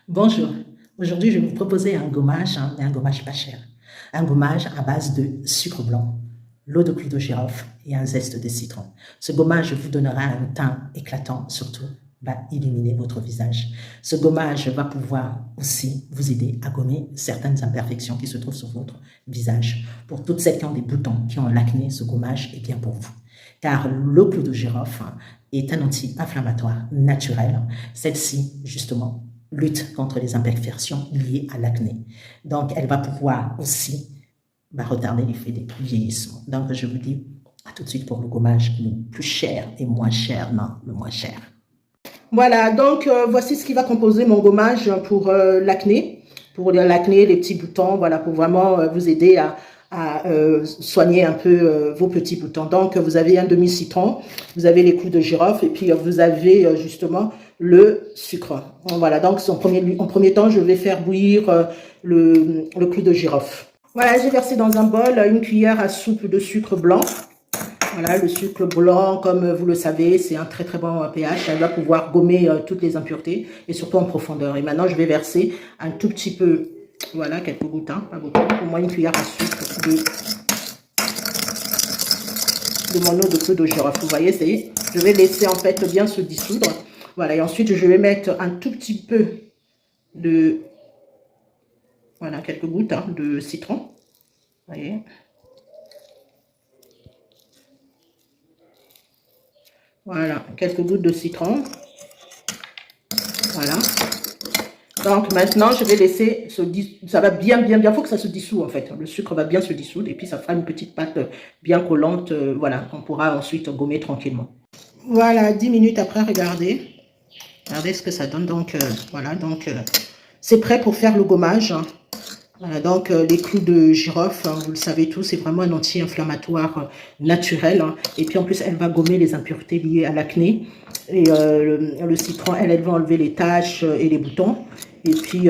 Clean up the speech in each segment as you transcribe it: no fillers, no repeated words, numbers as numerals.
Bonjour, aujourd'hui je vais vous proposer un gommage, mais un gommage pas cher. Un gommage à base de sucre blanc, l'eau de clou de girofle et un zeste de citron. Ce gommage vous donnera un teint éclatant, surtout va illuminer votre visage. Ce gommage va pouvoir aussi vous aider à gommer certaines imperfections qui se trouvent sur votre visage. Pour toutes celles qui ont des boutons, qui ont l'acné, ce gommage est bien pour vous. Car l'eau clou de girofle est un anti-inflammatoire naturel. Celle-ci, justement, lutte contre les imperfections liées à l'acné. Donc, elle va pouvoir aussi retarder l'effet des vieillissements. Donc, je vous dis à tout de suite pour le gommage le plus cher et moins cher, non, le moins cher. Voilà, donc voici ce qui va composer mon gommage pour l'acné. Pour l'acné, les petits boutons, voilà, pour vraiment vous aider à soigner un peu vos petits boutons. Donc, vous avez un demi-citron, vous avez les clous de girofle et puis vous avez justement le sucre. Voilà, donc en premier temps, je vais faire bouillir le clou de girofle. Voilà, j'ai versé dans un bol une cuillère à soupe de sucre blanc. Voilà, le sucre blanc, comme vous le savez, c'est un très très bon pH. Elle va pouvoir gommer toutes les impuretés et surtout en profondeur. Et maintenant, je vais verser un tout petit peu, voilà, quelques gouttes, pas beaucoup, au moins une cuillère à soupe de mon eau de clou de girofle. Vous voyez, je vais laisser en fait bien se dissoudre. Voilà, et ensuite, je vais mettre un tout petit peu de, voilà, quelques gouttes de citron. Vous voyez. Voilà, quelques gouttes de citron. Voilà. Donc maintenant, je vais laisser ça va bien, faut que ça se dissout en fait. Le sucre va bien se dissoudre et puis ça fera une petite pâte bien collante, voilà, qu'on pourra ensuite gommer tranquillement. Voilà, 10 minutes après, regardez. Regardez ce que ça donne. Donc voilà, donc c'est prêt pour faire le gommage. Voilà, donc les clous de girofle, vous le savez tous, c'est vraiment un anti-inflammatoire naturel. Et puis en plus, elle va gommer les impuretés liées à l'acné. Et le citron, elle va enlever les taches et les boutons. Et puis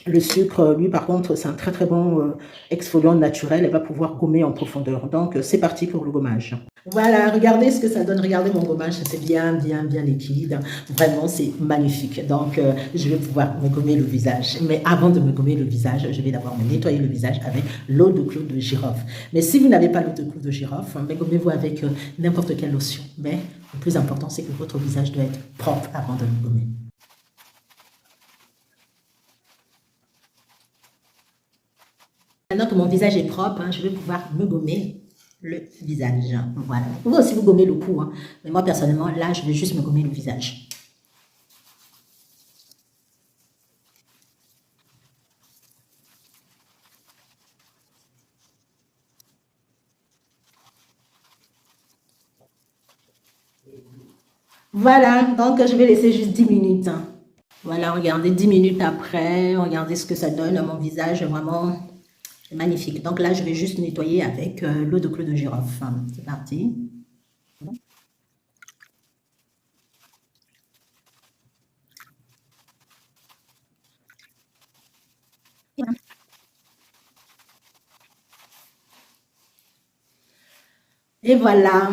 le sucre, lui, par contre, c'est un très très bon exfoliant naturel. Elle va pouvoir gommer en profondeur. Donc c'est parti pour le gommage. Voilà, regardez ce que ça donne. Regardez mon gommage, c'est bien liquide. Vraiment, c'est magnifique. Donc, je vais pouvoir me gommer le visage. Mais avant de me gommer le visage, je vais d'abord me nettoyer le visage avec l'eau de clou de girofle. Mais si vous n'avez pas l'eau de clou de girofle, gommez-vous avec n'importe quelle lotion. Mais le plus important, c'est que votre visage doit être propre avant de le gommer. Maintenant que mon visage est propre, je vais pouvoir me gommer le visage. Voilà. Vous pouvez aussi vous gommer le cou. Mais moi, personnellement, là, je vais juste me gommer le visage. Voilà, donc je vais laisser juste 10 minutes. Voilà, regardez, 10 minutes après, regardez ce que ça donne à mon visage, vraiment magnifique. Donc là, je vais juste nettoyer avec l'eau de clou de girofle. C'est parti. Et voilà.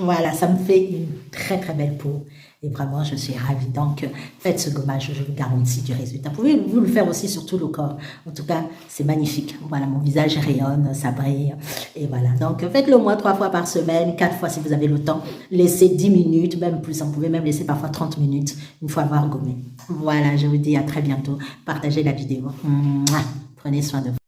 Voilà, ça me fait une très très belle peau. Et vraiment, je suis ravie. Donc, faites ce gommage, je vous garantis du résultat. Vous pouvez vous le faire aussi sur tout le corps. En tout cas, c'est magnifique. Voilà, mon visage rayonne, ça brille. Et voilà, donc faites-le au moins 3 fois par semaine, 4 fois si vous avez le temps. Laissez 10 minutes, même plus. Vous pouvez même laisser parfois 30 minutes une fois avoir gommé. Voilà, je vous dis à très bientôt. Partagez la vidéo. Mouah. Prenez soin de vous.